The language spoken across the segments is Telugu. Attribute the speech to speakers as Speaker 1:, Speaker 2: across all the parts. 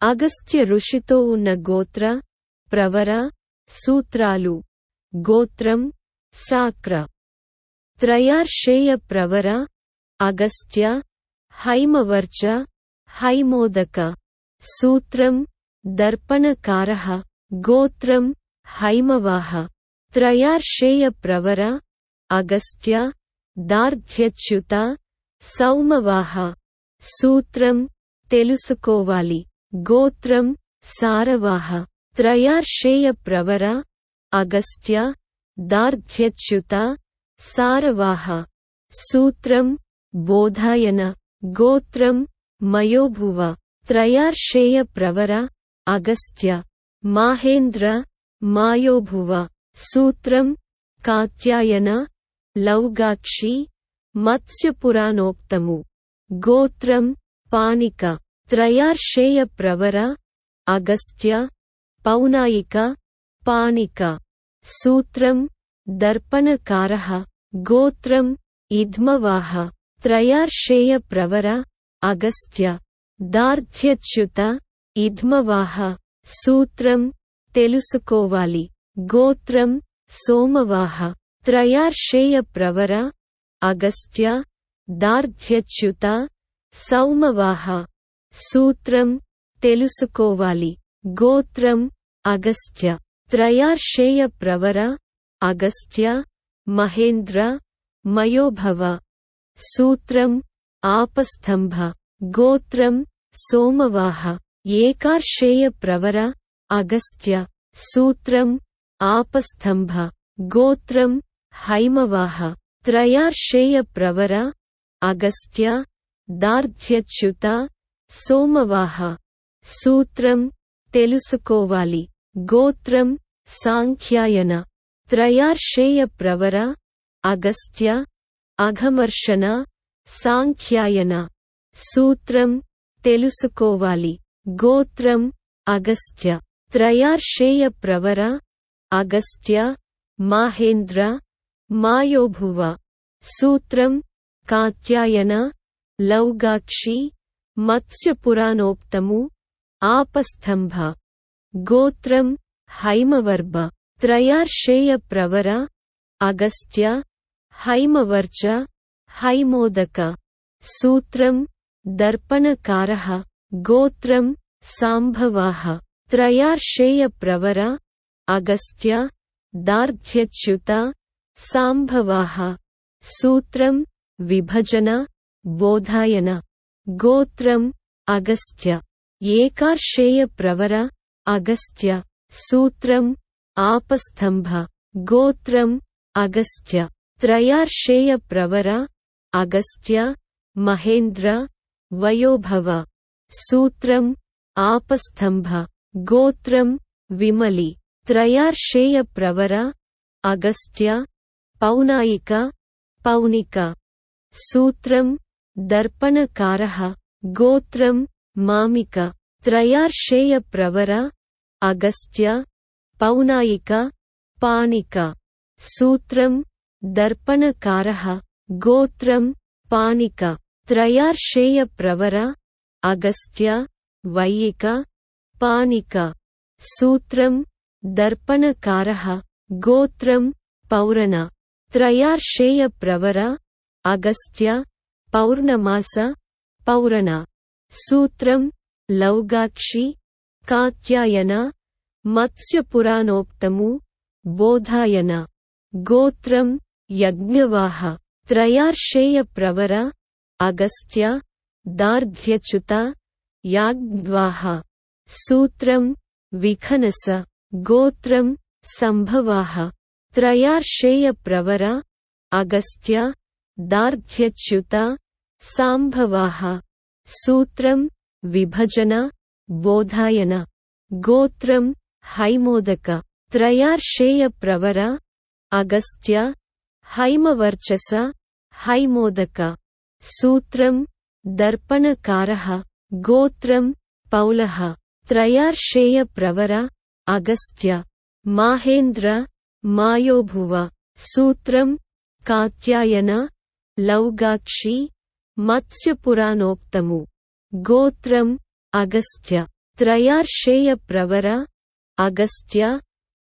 Speaker 1: అగస్త్య ఋషితో ఉన్న గోత్ర ప్రవర సూత్రాలు. గోత్రం శాక్ర. త్రయార్షేయ ప్రవర అగస్త్య హైమవర్చ హైమోదక. సూత్రం దర్పణకారః. గోత్రం హైమవాహ. త్రయార్షేయ ప్రవర అగస్త్య దార్ఢ్యచ్యుత సౌమవాహ. సూత్రం తెలుసుకోవాలి. గోత్రం సారవాహ. త్రయార్షేయ ప్రవర అగస్త్య దార్ఢ్యచ్యుత సారవాహ. సూత్రం బోధాయన. గోత్రం మయోభువ. త్రయార్షేయ ప్రవర అగస్త్య మాహేంద్ర మాయోభువ. సూత్రం కాత్యాయన లౌగాక్షి మత్స్యపురాణోక్తము. గోత్రం పానిక. త్రయార్షేయ ప్రవర అగస్త్య పౌనాయిక పానిక. సూత్రం దర్పణకారః. గోత్రం ఇద్మవాహ. త్రయార్షేయ ప్రవర అగస్త్య దార్ఢ్యచ్యుత ఇద్మవాహ. సూత్రం తెలుసుకోవాలి. గోత్రం సోమవాహ. త్రయార్షేయ ప్రవర అగస్త్య దార్ఢ్యచ్యుత సౌమవాహ. సూత్రం తెలుసుకోవాలి. గోత్రం అగస్త్య. త్రయార్షేయ ప్రవర అగస్త్య మహేంద్ర మయోభవ. సూత్రం ఆపస్తంభ. గోత్రం సోమవాహ. ఏకార్షేయ ప్రవర అగస్త్య. సూత్రం ఆపస్తంభ. గోత్రం హైమవాహ. త్రయార్షేయ ప్రవర అగస్త్య దార్ఢ్యచ్యుత సోమవాహ. సూత్రం తెలుసుకోవాలి. గోత్రం సాంఖ్యాయన. త్రయార్షేయ ప్రవర అగస్త్య అఘమర్షణ సాంఖ్యాయన. సూత్రం తెలుసుకోవాలి. గోత్రం అగస్త్య. త్రయార్షేయ ప్రవర అగస్త్య మాహేంద్ర మాయోభువ. సూత్రం కాత్యాయన లౌగాక్షి మత్స్యపురాణోక్తము. ఆపస్తంభ. గోత్రం హైమవర్భ. త్రయార్షేయ ప్రవర అగస్త్య హైమవర్చ హైమోదక. సూత్రం దర్పణకారః. గోత్రం సాంభవాహ. త్రయార్షేయ ప్రవర అగస్త్య దార్ఢ్యచ్యుత సాంభవాహ. సూత్రం విభజన బోధాయన. గోత్రం అగస్త్య. ఏకార్షేయ ప్రవర అగస్త్య. సూత్రం ఆపస్తంభ. గోత్రం అగస్త్య. త్రయార్షేయ ప్రవర అగస్త్య మహేంద్ర వయోభవ. సూత్రం ఆపస్తంభ. గోత్రం విమలి. త్రయార్షేయ ప్రవర అగస్త్య పౌనాయిక పౌనిక. సూత్రం దర్పణకారః. గోత్రం మామిక. త్రయార్షేయ ప్రవర అగస్త్య పౌనాయిక పానిక. సూత్రం దర్పణకారః. గోత్రం పానిక. త్రయార్షేయ ప్రవర అగస్త్య వైయిక పానిక. సూత్రం దర్పణకారః. గోత్రం పౌరణ. త్రయార్షేయ ప్రవర అగస్త్య పౌర్ణమాస పౌరణ. సూత్రం లౌగాక్షి కాత్యాయన మత్స్యపురాణోక్తము. బోధాయన. గోత్రం యజ్ఞవాహ. త్రయార్షేయ ప్రవర అగస్త్య దార్ఢ్యచ్యుత యాగ్ద్వాహ. సూత్రం విఖనస. గోత్రం సంభవాహ. త్రయార్షేయ ప్రవర అగస్త్య దార్ఢ్యచ్యుత సాంభవాహ. సూత్రం విభజన బోధాయన. గోత్రం హైమోదక. త్రయార్షేయ ప్రవర అగస్త్య హైమవర్చస హైమోదక. సూత్రం దర్పణకారః. గోత్రం పౌలః. త్రయార్షేయ ప్రవర అగస్త్య మాహేంద్ర మాయోభువ. సూత్రం కాత్యాయన లౌగాక్షి మత్స్యపురాణోక్తము. గోత్రం అగస్త్య. త్రయార్షేయ ప్రవర అగస్త్య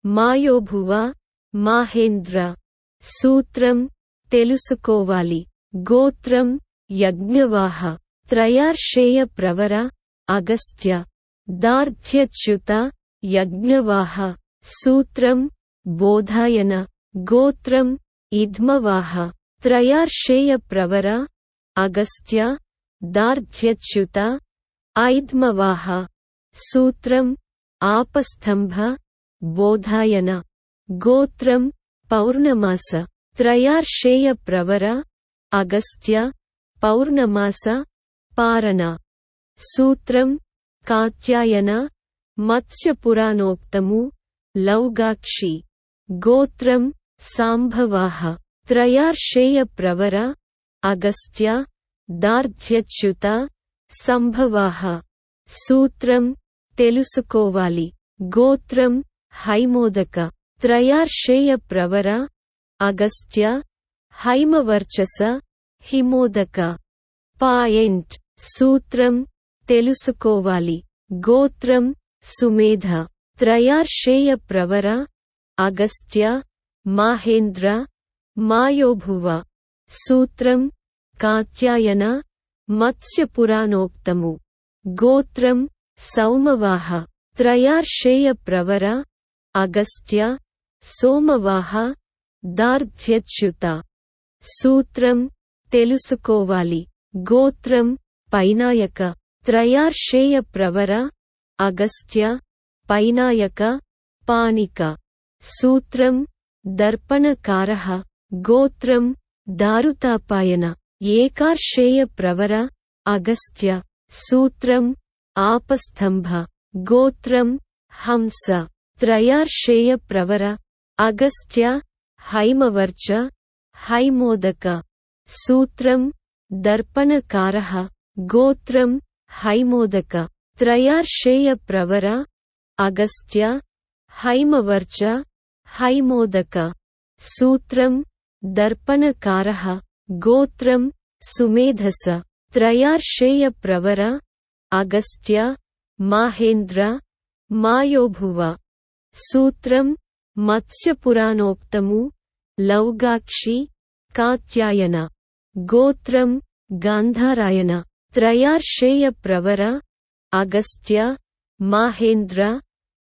Speaker 1: మాయోభువ మాహేంద్ర. సూత్రం తెలుసుకోవాలి. గోత్రం యజ్ఞవాహ. త్రయార్షేయ ప్రవర అగస్త్య దార్ఢ్యచ్యుత యజ్ఞవాహ. సూత్రం బోధాయన. గోత్రం ఇద్మవాహ. త్రయార్షేయ ప్రవర అగస్త్య దార్ఢ్యచ్యుత ఐద్మవాహ. సూత్రం ఆపస్తంభ బోధాయన. గోత్రం పౌర్ణమాస. త్రయార్షేయ ప్రవర అగస్త్య పౌర్ణమాస పారణ. సూత్రం కాత్యాయన. మత్స్యపురాణోక్తము లౌగాక్షి. గోత్రం సాంభవాహ. త్రయార్షేయ ప్రవర అగస్త్య దార్ఢ్యచ్యుత సంభవాహ. సూత్రం తెలుసుకోవాలి. గోత్రం హైమోదక. త్రయార్షేయ ప్రవర అగస్త్య హైమవర్చస హిమోదక. పాయింట్. సూత్రం తెలుసుకోవాలి. గోత్రం సుమేధ. త్రయార్షేయ ప్రవర అగస్త్య మాహేంద్ర మాయోభువ. సూత్రం కాత్యాయన. మత్స్యపురాణోక్తము. గోత్రం సౌమవాహ. త్రయార్షేయ ప్రవర అగస్త్య సోమవాహ దార్ఢ్యచ్యుత. సూత్రం తెలుసుకోవాలి. గోత్రం పైనాయక. త్రయార్షేయ ప్రవర అగస్త్య పైనాయక పాణిక. సూత్రం దర్పణకారః. గోత్రం దారుతాపాయన. ఏకార్షేయ ప్రవర అగస్త్య. సూత్రం ఆపస్తంభ. గోత్రం హంస. త్రయార్షేయ ప్రవర అగస్త్య హైమవర్చ హైమోదక. సూత్రం దర్పణకారః. గోత్రం హైమోదక. త్రయార్షేయ ప్రవర అగస్త్య హైమవర్చ హైమోదక. సూత్రం దర్పణకారః. గోత్రం సుమేధస. త్రయార్షేయ ప్రవర అగస్త్య మాహేంద్ర మాయోభువ. సూత్రం మత్స్యపురాణోక్తము లౌగాక్షి కాత్యాయన. గోత్రం గాంధారాయణ. త్రయార్షేయ ప్రవర అగస్త్య మాహేంద్ర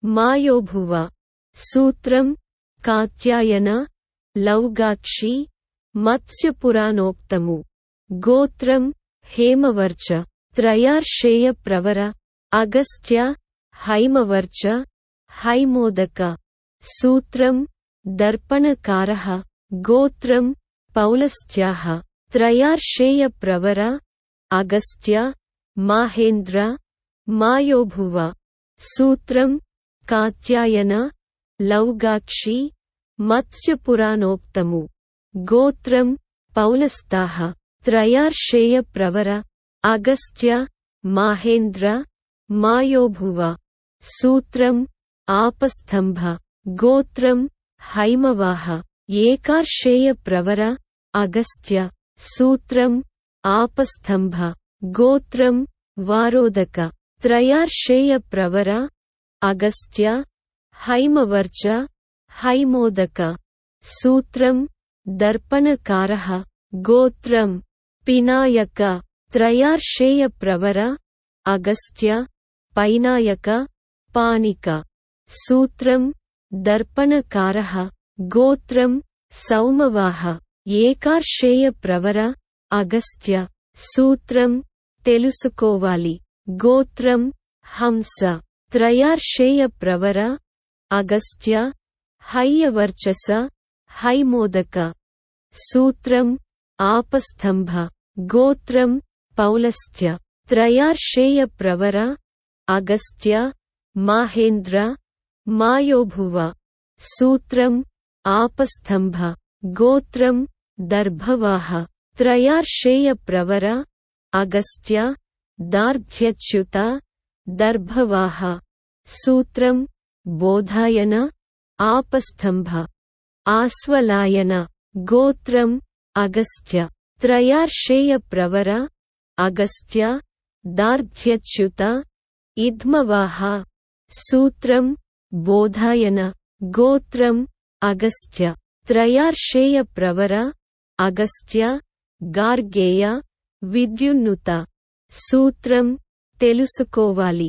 Speaker 1: మాయోభువ. సూత్రం కాత్యాయన లౌగాక్షి మత్స్యపురాణోక్తము. గోత్రం హేమవర్చ. త్రయార్షేయ ప్రవర అగస్త్య హైమవర్చ హైమోదక. సూత్రం దర్పణకారః. గోత్రం పౌలస్త్యాః. త్రయార్షేయ ప్రవర అగస్త్య మాహేంద్ర మాయోభువ. సూత్రం కాత్యాయన లౌగాక్షి మత్స్యపురాణోక్తము. గోత్రం పౌలస్తాః. త్రయార్షేయ ప్రవర అగస్త్య మాహేంద్ర మాయోభువ. సూత్రం ఆపస్తంభ. గోత్రం హైమవాహ. ఏకార్షేయ ప్రవర అగస్త్య. సూత్రం ఆపస్తంభ. గోత్రం వారోదక. త్రయార్షేయ ప్రవర అగస్త్య హైమవర్చ హైమోదక. సూత్రం దర్పణకారః. గోత్రం పినాయక. త్రయార్షేయ ప్రవర అగస్త్య పైనాయక పాణిక. సూత్రం దర్పణకారః. గోత్రం సౌమవాహ. ఏకార్షేయ ప్రవర అగస్త్య. సూత్రం తెలుసుకోవాలి. గోత్రం హంస. త్రయార్షేయ ప్రవర అగస్త్య హయ్యవర్చస హైమోదక. సూత్రం ఆపస్తంభ. గోత్రం పౌలస్త్య. త్రయార్షేయ ప్రవర అగస్త్య మాహేంద్ర మాయోభువ. సూత్రం ఆపస్తంభ. గోత్రం దర్భవాహ. త్రయార్షేయ ప్రవర అగస్త్య దార్ఢ్యచ్యుత దర్భవాహ. సూత్రం బోధాయన ఆపస్తంభ. ఆస్వలాయన. గోత్రం అగస్త్య. త్రయార్షేయ ప్రవర అగస్త్య దార్ఢ్యచ్యుత ఇద్మవాహ సూత్రం బోధాయన గోత్రం అగస్త్య త్రయార్షేయ ప్రవర అగస్త్య గార్గేయ విద్యున్నుత సూత్రం తెలుసుకోవాలి.